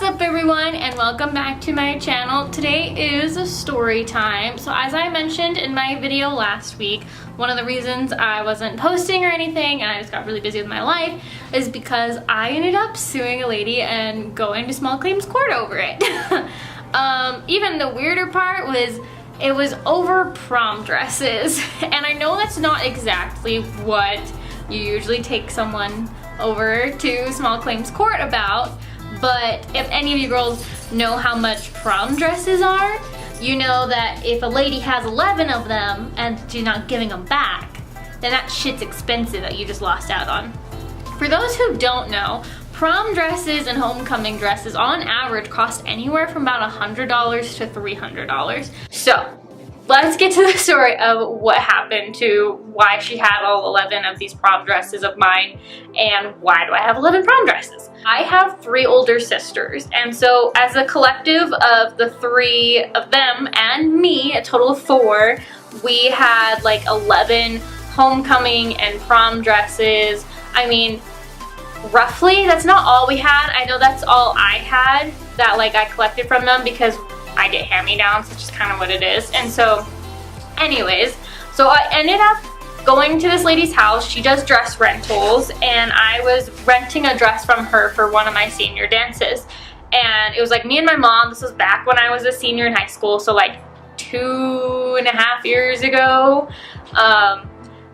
up everyone and welcome back to my channel. Today is a story time. So as I mentioned in my video last week, one of the reasons I wasn't posting or anything and I just got really busy with my life is because I ended up suing a lady and going to small claims court over it. Even the weirder part was it was over prom dresses. And I know that's not exactly what you usually take someone over to small claims court about, but if any of you girls know how much prom dresses are, you know that if a lady has 11 of them and she's not giving them back, then that shit's expensive that you just lost out on. For those who don't know, prom dresses and homecoming dresses on average cost anywhere from about $100 to $300. So let's get to the story of what happened to why she had all 11 of these prom dresses of mine and why do I have 11 prom dresses. I have 3 older sisters, and so as a collective of the 3 of them and me, a total of 4, we had like 11 homecoming and prom dresses. I mean, roughly, that's not all we had. I know that's all I had that like I collected from them because I get hand-me-downs, which is kind of what it is. And so anyways, so I ended up going to this lady's house. She does dress rentals, and I was renting a dress from her for one of my senior dances. And it was like me and my mom. This was back when I was a senior in high school, so like 2.5 years ago.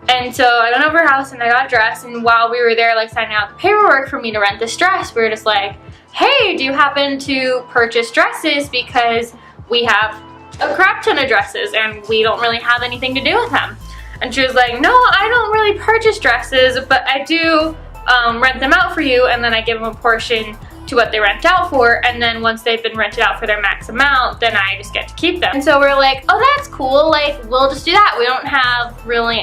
And so I went over her house and I got dressed, and while we were there like signing out the paperwork for me to rent this dress, we were just like, hey, do you happen to purchase dresses, because we have a crap ton of dresses and we don't really have anything to do with them. And she was like, no, I don't really purchase dresses, but I do rent them out for you, and then I give them a portion to what they rent out for, and then once they've been rented out for their max amount, then I just get to keep them. And so we're like, oh, that's cool, like we'll just do that. We don't have really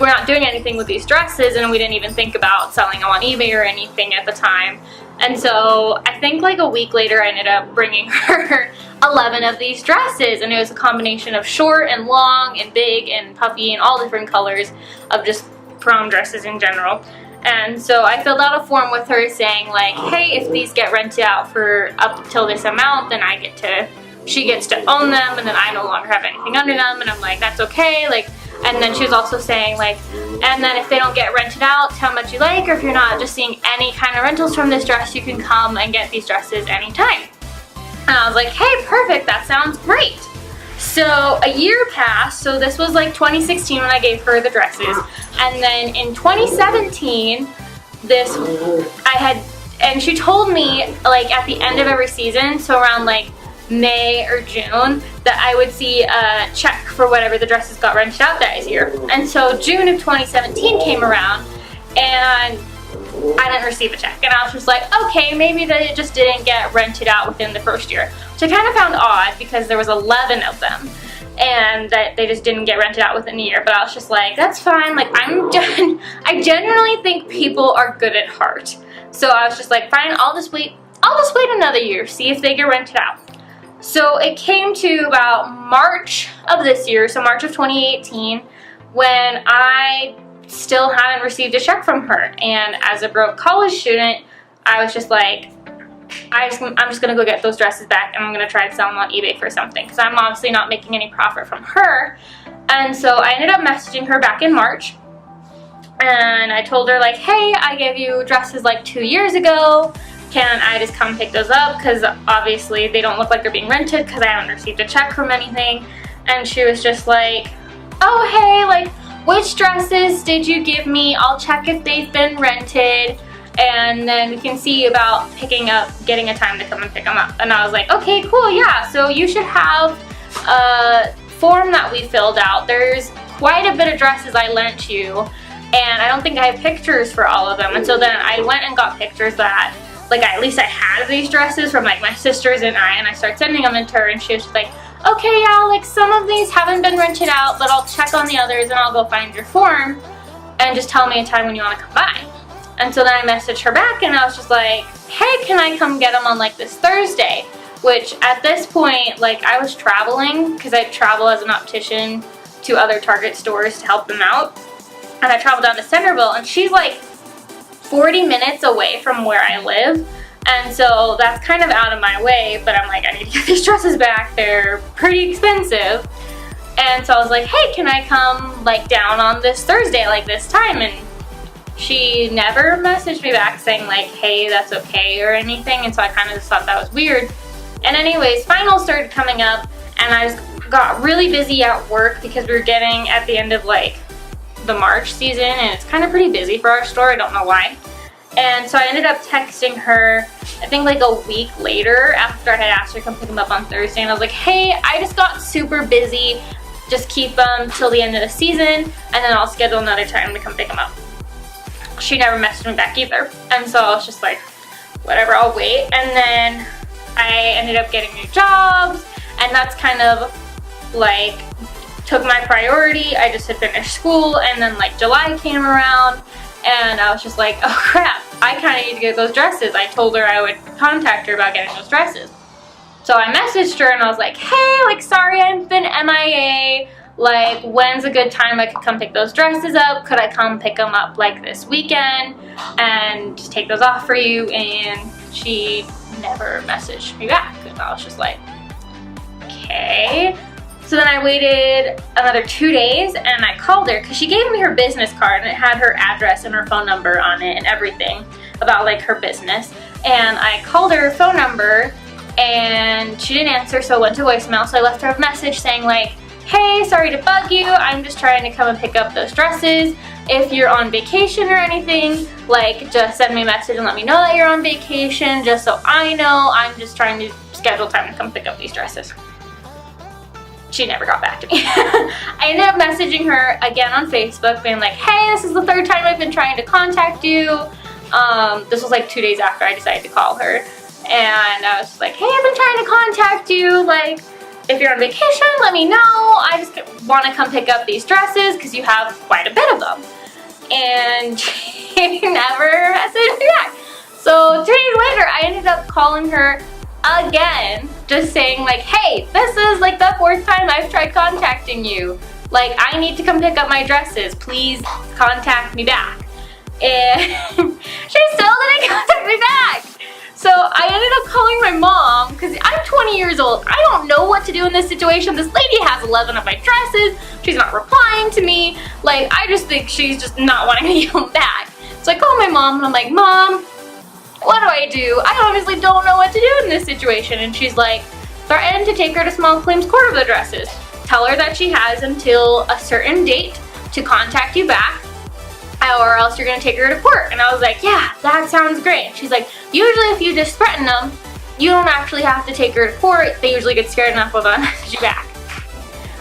we're not doing anything with these dresses, and we didn't even think about selling them on eBay or anything at the time. And so I think like a week later I ended up bringing her 11 of these dresses, and it was a combination of short and long and big and puffy and all different colors of just prom dresses in general. And so I filled out a form with her saying like, hey, if these get rented out for up till this amount, then she gets to own them, and then I no longer have anything under them. And I'm like, that's okay. Like, and then she was also saying like, and then if they don't get rented out, tell how much you like, or if you're not just seeing any kind of rentals from this dress, you can come and get these dresses anytime. And I was like, hey, perfect, that sounds great. So a year passed, so this was like 2016 when I gave her the dresses. And then in 2017, and she told me like at the end of every season, so around like May or June, that I would see a check for whatever the dresses got rented out that year. And so June of 2017 came around and I didn't receive a check, and I was just like, okay, maybe they just didn't get rented out within the first year, which I kind of found odd because there was 11 of them and that they just didn't get rented out within a year. But I was just like, that's fine, like I genuinely think people are good at heart. So I was just like, fine, I'll just wait another year, see if they get rented out. So it came to about March of this year, so March of 2018, when I still hadn't received a check from her. And as a broke college student, I was just like, I'm just gonna go get those dresses back, and I'm gonna try to sell them on eBay for something, because I'm obviously not making any profit from her. And so I ended up messaging her back in March, and I told her like, hey, I gave you dresses like 2 years ago. Can I just come pick those up? Because obviously they don't look like they're being rented because I haven't received a check from anything. And she was just like, oh, hey, like, which dresses did you give me? I'll check if they've been rented, and then we can see about getting a time to come and pick them up. And I was like, okay, cool, yeah. So you should have a form that we filled out. There's quite a bit of dresses I lent you, and I don't think I have pictures for all of them. And so then I went and got pictures that like at least I had these dresses from like my sisters and I started sending them to her, and she was just like, okay, yeah, like some of these haven't been rented out, but I'll check on the others and I'll go find your form and just tell me a time when you want to come by. And so then I messaged her back and I was just like, hey, can I come get them on like this Thursday? Which at this point, like I was traveling because I travel as an optician to other Target stores to help them out. And I traveled down to Centerville, and she's like 40 minutes away from where I live. And so that's kind of out of my way, but I'm like, I need to get these dresses back. They're pretty expensive. And so I was like, hey, can I come like down on this Thursday, like this time? And she never messaged me back saying like, hey, that's okay or anything. And so I kind of just thought that was weird. And anyways, finals started coming up and I got really busy at work because we were getting at the end of like the March season and it's kind of pretty busy for our store. I don't know why. And so I ended up texting her, I think like a week later after I had asked her to come pick them up on Thursday. And I was like, hey, I just got super busy. Just keep them till the end of the season and then I'll schedule another time to come pick them up. She never messaged me back either. And so I was just like, whatever, I'll wait. And then I ended up getting new jobs and that's kind of like took my priority. I just had finished school and then like July came around and I was just like, oh crap, I kind of need to get those dresses. I told her I would contact her about getting those dresses. So I messaged her and I was like, hey, like sorry I've been MIA. Like when's a good time I could come pick those dresses up? Could I come pick them up like this weekend and just take those off for you? And she never messaged me back. And I was just like, okay. So then I waited another 2 days and I called her because she gave me her business card and it had her address and her phone number on it and everything about like her business. And I called her phone number and she didn't answer, so I went to voicemail. So I left her a message saying like, hey, sorry to bug you. I'm just trying to come and pick up those dresses. If you're on vacation or anything, like just send me a message and let me know that you're on vacation just so I know. I'm just trying to schedule time to come pick up these dresses. She never got back to me. I ended up messaging her again on Facebook being like, hey, this is the third time I've been trying to contact you. This was like 2 days after I decided to call her. And I was just like, hey, I've been trying to contact you. Like, if you're on vacation, let me know. I just want to come pick up these dresses because you have quite a bit of them. And she never messaged me back. So 2 days later, I ended up calling her again, just saying like, hey, this is like the 4th time I've tried contacting you. Like, I need to come pick up my dresses. Please contact me back. And she still didn't contact me back. So I ended up calling my mom because I'm 20 years old. I don't know what to do in this situation. This lady has 11 of my dresses. She's not replying to me. Like, I just think she's just not wanting me to come back. So I called my mom and I'm like, Mom, what do I do? I obviously don't know what to do in this situation. And she's like, threaten to take her to small claims court of the dresses. Tell her that she has until a certain date to contact you back, or else you're gonna take her to court. And I was like, yeah, that sounds great. And she's like, usually if you just threaten them, you don't actually have to take her to court. They usually get scared enough of them to message you back.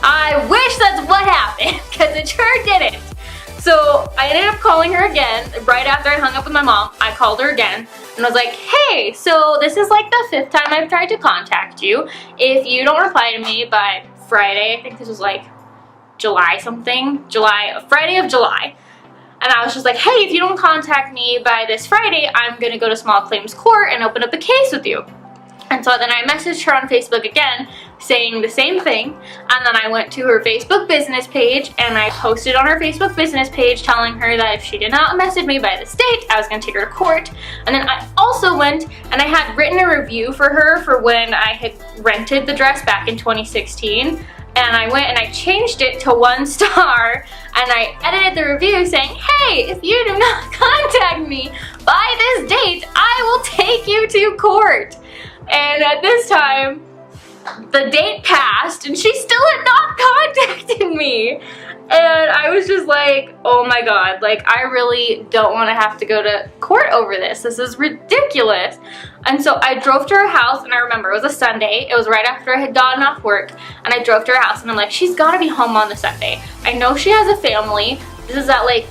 I wish that's what happened, because it sure didn't. So I ended up calling her again. Right after I hung up with my mom, I called her again and was like, hey, so this is like the 5th time I've tried to contact you. If you don't reply to me by Friday, I think this was like July something, Friday of July. And I was just like, hey, if you don't contact me by this Friday, I'm gonna go to small claims court and open up a case with you. And so then I messaged her on Facebook again saying the same thing. And then I went to her Facebook business page and I posted on her Facebook business page telling her that if she did not message me by this date, I was gonna take her to court. And then I also went and I had written a review for her for when I had rented the dress back in 2016. And I went and I changed it to 1 star and I edited the review saying, hey, if you do not contact me by this date, I will take you to court. And at this time, the date passed and she still had not contacted me. And I was just like, oh my God, like I really don't want to have to go to court over this. This is ridiculous. And so I drove to her house and I remember it was a Sunday. It was right after I had gotten off work and I drove to her house and I'm like, she's got to be home on the Sunday. I know she has a family. This is at like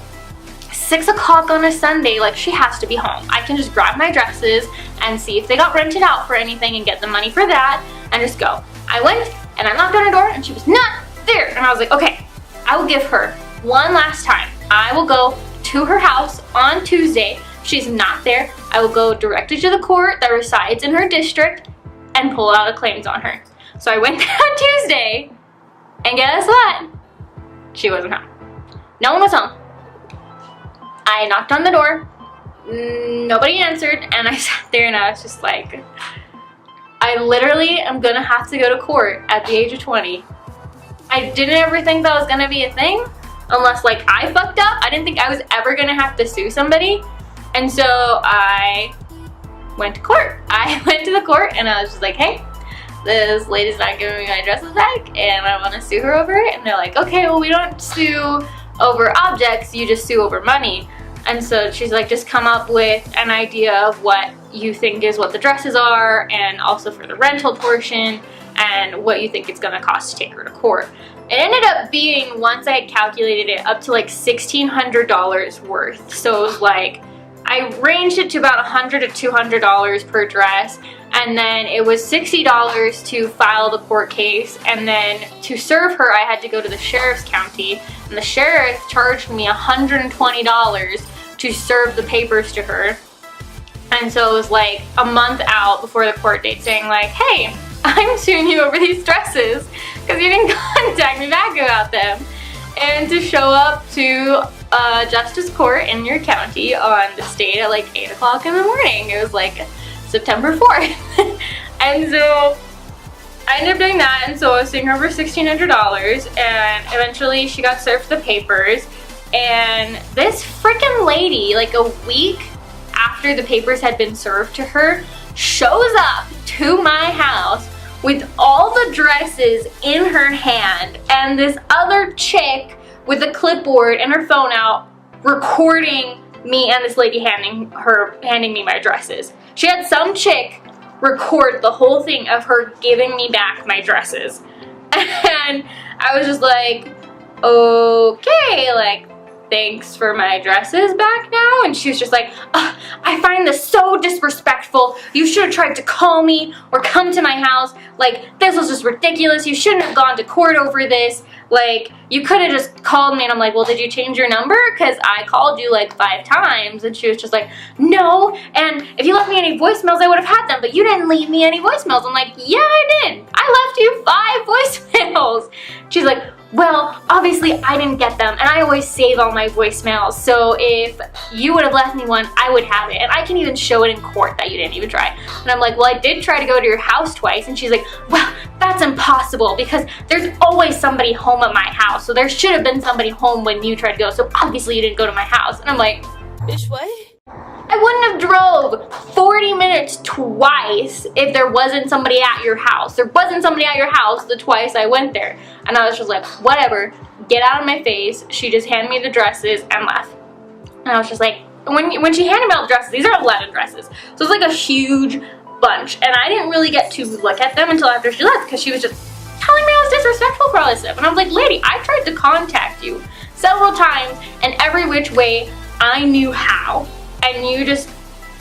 6 o'clock on a Sunday. Like she has to be home. I can just grab my dresses and see if they got rented out for anything and get the money for that and just go. I went and I knocked on her door and she was not there. And I was like, okay, I will give her one last time. I will go to her house on Tuesday. If she's not there, I will go directly to the court that resides in her district and pull out a claims on her. So I went there on Tuesday, and guess what? She wasn't home. No one was home. I knocked on the door. Nobody answered, and I sat there and I was just like, I literally am gonna have to go to court at the age of 20. I didn't ever think that was gonna be a thing, unless like I fucked up. I didn't think I was ever gonna have to sue somebody. And so I went to court. I went to the court and I was just like, hey, this lady's not giving me my dresses back and I want to sue her over it. And they're like, okay, well, we don't sue over objects, you just sue over money. And so she's like, just come up with an idea of what you think is what the dresses are, and also for the rental portion, and what you think it's gonna cost to take her to court. It ended up being, once I had calculated it, up to like $1,600 worth. So it was like, I ranged it to about $100 to $200 per dress, and then it was $60 to file the court case, and then to serve her I had to go to the sheriff's county, and the sheriff charged me $120 to serve the papers to her. And so it was like a month out before the court date saying like, hey, I'm suing you over these dresses because you didn't contact me back about them. And to show up to justice court in your county on this date at like 8 o'clock in the morning. It was like September 4th. And so I ended up doing that, and so I was suing her over $1,600, and eventually she got served the papers. And this freaking lady, like a week after the papers had been served to her, shows up to my house with all the dresses in her hand, and this other chick with a clipboard and her phone out recording me and this lady handing me my dresses. She had some chick record the whole thing of her giving me back my dresses. And I was just like, okay, like, thanks for my dresses back now. And she was just like, I find this so disrespectful. You should have tried to call me or come to my house. Like, this was just ridiculous. You shouldn't have gone to court over this. Like, you could have just called me. And I'm like, well, did you change your number? Because I called you like 5 times. And she was just like, no. And if you left me any voicemails, I would have had them. But you didn't leave me any voicemails. I'm like, yeah, I did. I left you 5 voicemails. She's like, well, obviously I didn't get them, and I always save all my voicemails, so if you would have left me one, I would have it, and I can even show it in court that you didn't even try. And I'm like, well, I did try to go to your house twice. And she's like, well, that's impossible because there's always somebody home at my house, so there should have been somebody home when you tried to go, so obviously you didn't go to my house. And I'm like, bitch, what? I wouldn't have drove 40 minutes twice if there wasn't somebody at your house. There wasn't somebody at your house the twice I went there. And I was just like, whatever, get out of my face. She just handed me the dresses and left. And I was just like, when she handed me all the dresses, these are 11 dresses. So it's like a huge bunch. And I didn't really get to look at them until after she left because she was just telling me I was disrespectful for all this stuff. And I was like, lady, I tried to contact you several times and every which way I knew how. And you just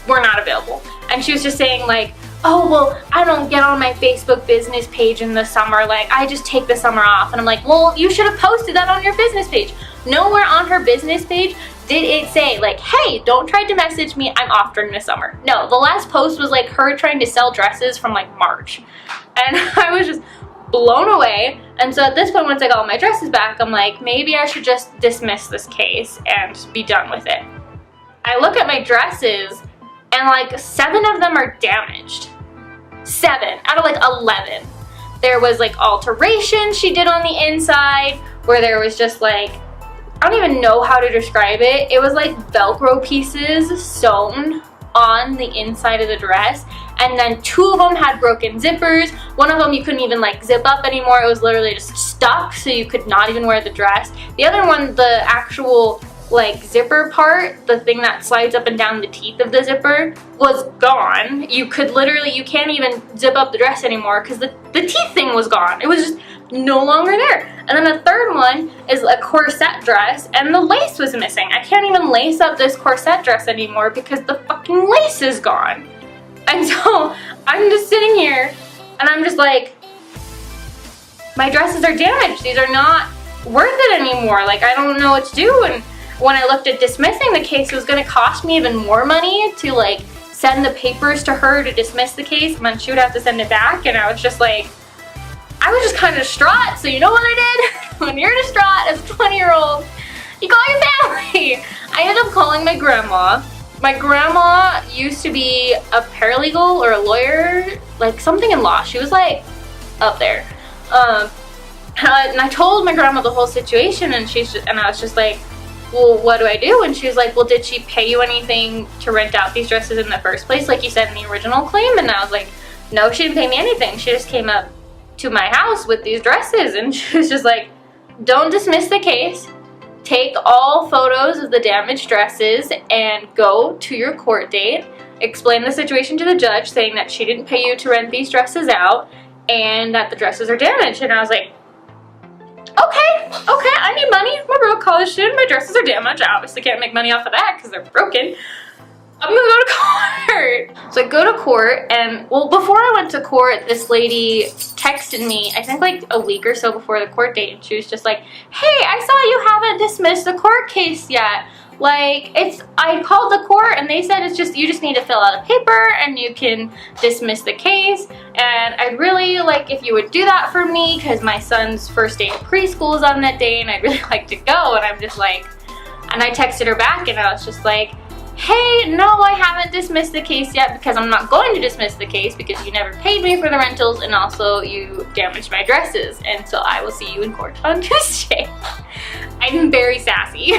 were not available. And she was just saying like, oh, well, I don't get on my Facebook business page in the summer. Like, I just take the summer off. And I'm like, well, you should have posted that on your business page. Nowhere on her business page did it say like, hey, don't try to message me, I'm off during the summer. No, the last post was like her trying to sell dresses from like March. And I was just blown away. And so at this point, once I got all my dresses back, I'm like, maybe I should just dismiss this case and be done with it. I look at my dresses and like 7 of them are damaged. 7 out of like 11. There was like alterations she did on the inside where there was just like, I don't even know how to describe it. It was like Velcro pieces sewn on the inside of the dress, and then 2 of them had broken zippers. One of them you couldn't even like zip up anymore. It was literally just stuck, so you could not even wear the dress. The other one, the actual like zipper part, the thing that slides up and down the teeth of the zipper, was gone. You could literally, you can't even zip up the dress anymore because the teeth thing was gone. It was just no longer there. And then the third one is a corset dress, and the lace was missing. I can't even lace up this corset dress anymore because the fucking lace is gone. And so I'm just sitting here and I'm just like, my dresses are damaged. These are not worth it anymore. Like, I don't know what to do. And when I looked at dismissing the case, it was going to cost me even more money to like send the papers to her to dismiss the case, and then she would have to send it back. And I was just like, I was just kind of distraught. So you know what I did? When you're distraught as a 20-year-old, you call your family. I ended up calling my grandma, My grandma used to be a paralegal or a lawyer, like something in law. She was like up there. And I told my grandma the whole situation, and I was just like, well, what do I do? And she was like, well, did she pay you anything to rent out these dresses in the first place, like you said in the original claim? And I was like, no, she didn't pay me anything. She just came up to my house with these dresses, and she was just like, don't dismiss the case. Take all photos of the damaged dresses and go to your court date. Explain the situation to the judge, saying that she didn't pay you to rent these dresses out and that the dresses are damaged. And I was like, okay, I need money. I'm a broke college student. My dresses are damaged. I obviously can't make money off of that because they're broken. I'm gonna go to court. So I go to court, and well, before I went to court, this lady texted me, I think like a week or so before the court date, and she was just like, hey, I saw you haven't dismissed the court case yet. Like, I called the court and they said you just need to fill out a paper and you can dismiss the case. And I'd really like if you would do that for me because my son's first day of preschool is on that day and I'd really like to go. And I'm just like, and I texted her back and I was just like, hey, no, I haven't dismissed the case yet because I'm not going to dismiss the case because you never paid me for the rentals and also you damaged my dresses. And so I will see you in court on Tuesday. I'm very sassy.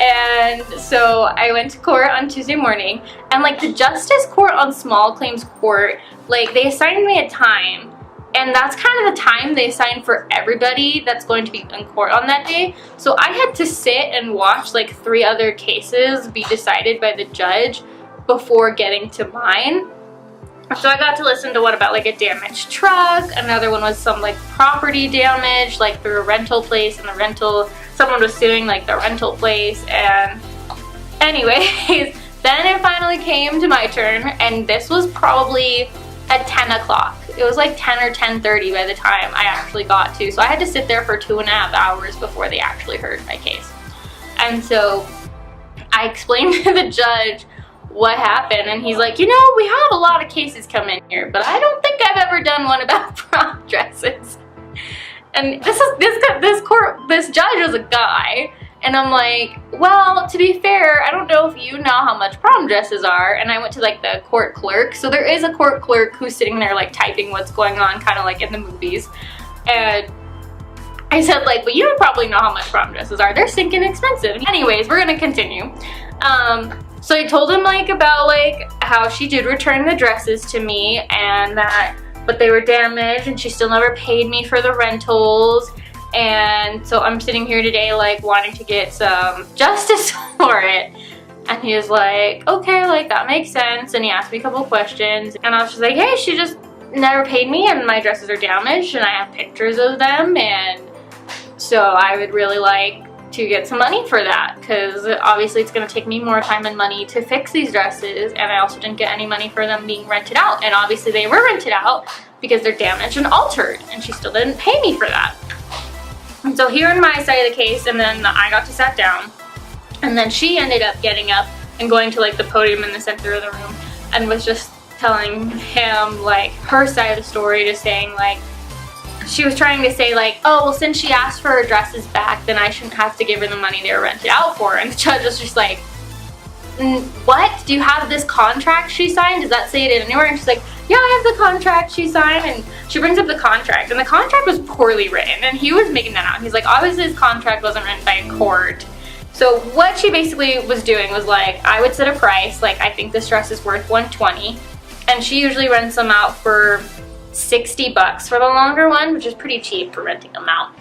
And so I went to court on Tuesday morning, and like the justice court on small claims court, like they assigned me a time, and that's kind of the time they assign for everybody that's going to be in court on that day. So I had to sit and watch like 3 other cases be decided by the judge before getting to mine. So I got to listen to one about like a damaged truck, another one was some like property damage like through a rental place, and someone was suing like the rental place. And anyways, then it finally came to my turn, and this was probably at 10 o'clock. It was like 10 or 10:30 by the time I actually got to. So I had to sit there for 2.5 hours before they actually heard my case. And so I explained to the judge what happened, and he's like, you know, we have a lot of cases come in here, but I don't think I've ever done one about prom dresses. And this judge was a guy, and I'm like, well, to be fair, I don't know if you know how much prom dresses are. And I went to like the court clerk, so there is a court clerk who's sitting there like typing what's going on, kind of like in the movies. And I said like, well, you probably know how much prom dresses are. They're stinking expensive. Anyways, we're gonna continue. So I told him like about like how she did return the dresses to me, and but they were damaged and she still never paid me for the rentals. And so I'm sitting here today like wanting to get some justice for it. And he was like, okay, like that makes sense. And he asked me a couple questions, and I was just like, hey, she just never paid me and my dresses are damaged and I have pictures of them, and so I would really like to get some money for that because obviously it's going to take me more time and money to fix these dresses, and I also didn't get any money for them being rented out, and obviously they were rented out because they're damaged and altered, and she still didn't pay me for that. And so hearing my side of the case, and then I got to sit down, and then she ended up getting up and going to like the podium in the center of the room and was just telling him like her side of the story, just saying like, she was trying to say like, oh, well, since she asked for her dresses back, then I shouldn't have to give her the money they were rented out for. And the judge was just like, what? Do you have this contract she signed? Does that say it anywhere? And she's like, yeah, I have the contract she signed. And she brings up the contract, and the contract was poorly written, and he was making that out. He's like, obviously this contract wasn't written by a court. So what she basically was doing was like, I would set a price, like I think this dress is worth $120, and she usually rents them out for $60 for the longer one, which is pretty cheap for renting them out.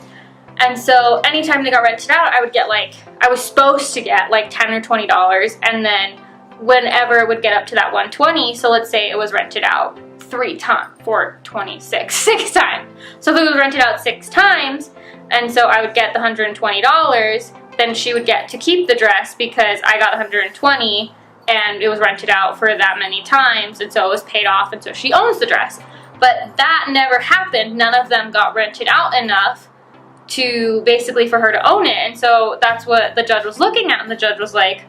And so anytime they got rented out, I would get like, I was supposed to get like $10 or $20, and then whenever it would get up to that $120, so let's say it was rented out 6 times. So if it was rented out 6 times, and so I would get the $120, then she would get to keep the dress because I got $120 and it was rented out for that many times, and so it was paid off, and so she owns the dress. But that never happened. None of them got rented out enough to basically for her to own it. And so that's what the judge was looking at, and the judge was like,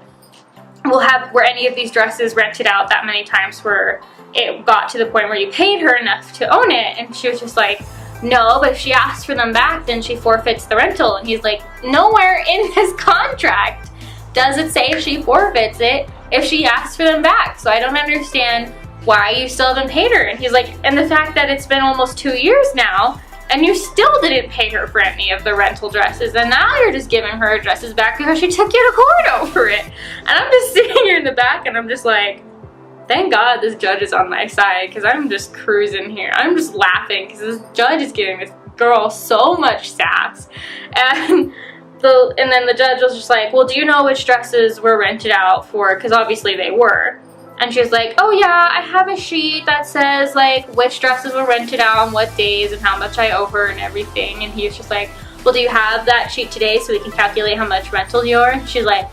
were any of these dresses rented out that many times where it got to the point where you paid her enough to own it? And she was just like, no, but if she asks for them back, then she forfeits the rental. And he's like, nowhere in this contract does it say she forfeits it if she asks for them back? So I don't understand why you still haven't paid her. And he's like, and the fact that it's been almost 2 years now and you still didn't pay her for any of the rental dresses, and now you're just giving her dresses back because she took you to court over it. And I'm just sitting here in the back and I'm just like, thank God this judge is on my side, because I'm just cruising here. I'm just laughing because this judge is giving this girl so much sass. And then the judge was just like, well, do you know which dresses were rented out for? Because obviously they were. And she was like, oh yeah, I have a sheet that says like which dresses were rented out on what days and how much I owe her and everything. And he was just like, well, do you have that sheet today so we can calculate how much rental you owe? And she's like,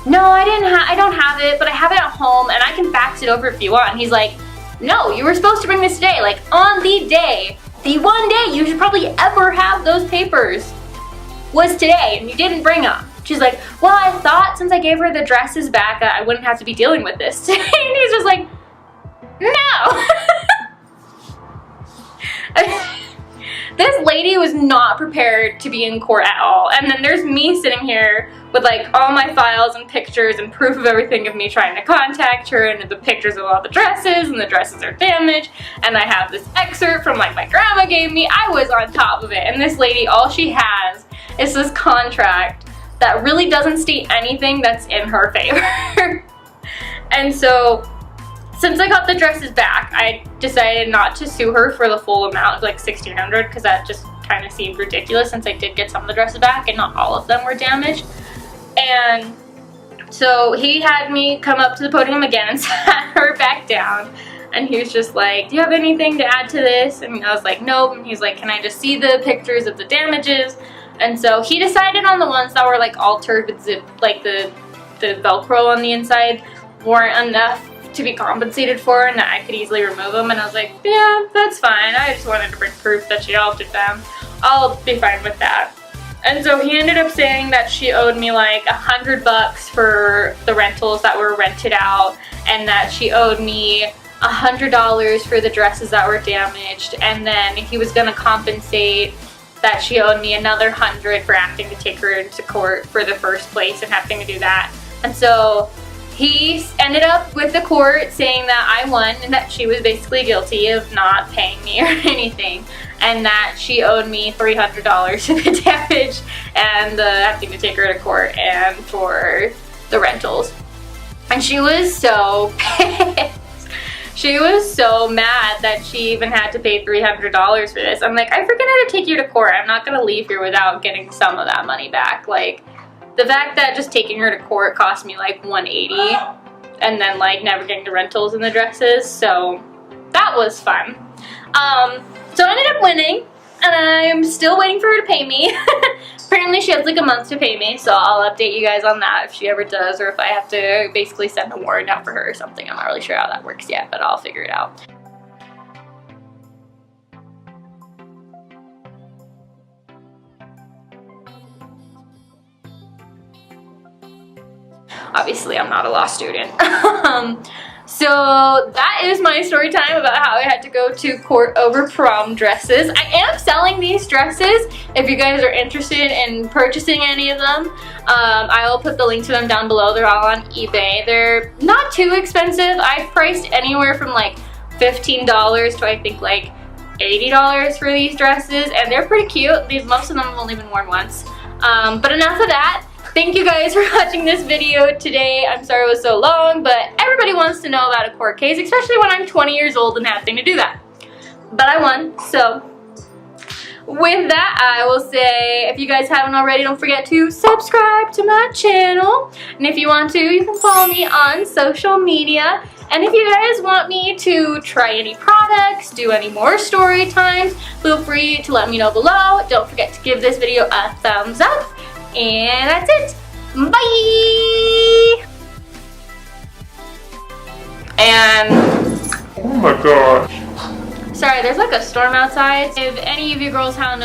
no, I don't have it, but I have it at home and I can fax it over if you want. And he's like, no, you were supposed to bring this today, like on the day, the one day you should probably ever have those papers was today, and you didn't bring them. She's like, well, I thought since I gave her the dresses back, I wouldn't have to be dealing with this today. And he's just like, no. This lady was not prepared to be in court at all. And then there's me sitting here with like all my files and pictures and proof of everything of me trying to contact her, and the pictures of all the dresses, and the dresses are damaged, and I have this excerpt from like my grandma gave me. I was on top of it, and this lady, all she has is this contract that really doesn't state anything that's in her favor. And so since I got the dresses back, I decided not to sue her for the full amount, like $1,600, because that just kind of seemed ridiculous since I did get some of the dresses back and not all of them were damaged. And so he had me come up to the podium again and sat her back down. And he was just like, do you have anything to add to this? And I was like, nope. And he's like, can I just see the pictures of the damages? And so he decided on the ones that were like altered with zip, like the Velcro on the inside weren't enough to be compensated for, and that I could easily remove them. And I was like, yeah, that's fine. I just wanted to bring proof that she altered them. I'll be fine with that. And so he ended up saying that she owed me like $100 for the rentals that were rented out, and that she owed me $100 for the dresses that were damaged, and then he was gonna compensate that she owed me another $100 for having to take her into court for the first place and having to do that. And so he ended up with the court saying that I won and that she was basically guilty of not paying me or anything, and that she owed me $300 for the damage and having to take her to court and for the rentals. And she was so pissed. She was so mad that she even had to pay $300 for this. I'm like, I freaking had to take you to court. I'm not gonna leave here without getting some of that money back. Like, the fact that just taking her to court cost me like $180 and then like never getting the rentals and the dresses, so that was fun. So I ended up winning, and I'm still waiting for her to pay me. Apparently she has like a month to pay me, so I'll update you guys on that if she ever does, or if I have to basically send a warrant out for her or something. I'm not really sure how that works yet, but I'll figure it out. Obviously, I'm not a law student. So that is my story time about how I had to go to court over prom dresses. I am selling these dresses if you guys are interested in purchasing any of them. I will put the link to them down below. They're all on eBay. They're not too expensive. I've priced anywhere from like $15 to I think like $80 for these dresses, and they're pretty cute. Most of them have only been worn once. But enough of that. Thank you guys for watching this video today. I'm sorry it was so long, but everybody wants to know about a court case, especially when I'm 20 years old and having to do that. But I won, so with that, I will say, if you guys haven't already, don't forget to subscribe to my channel. And if you want to, you can follow me on social media. And if you guys want me to try any products, do any more story times, feel free to let me know below. Don't forget to give this video a thumbs up. And that's it. Bye! And oh my gosh. Sorry, there's like a storm outside. If any of you girls have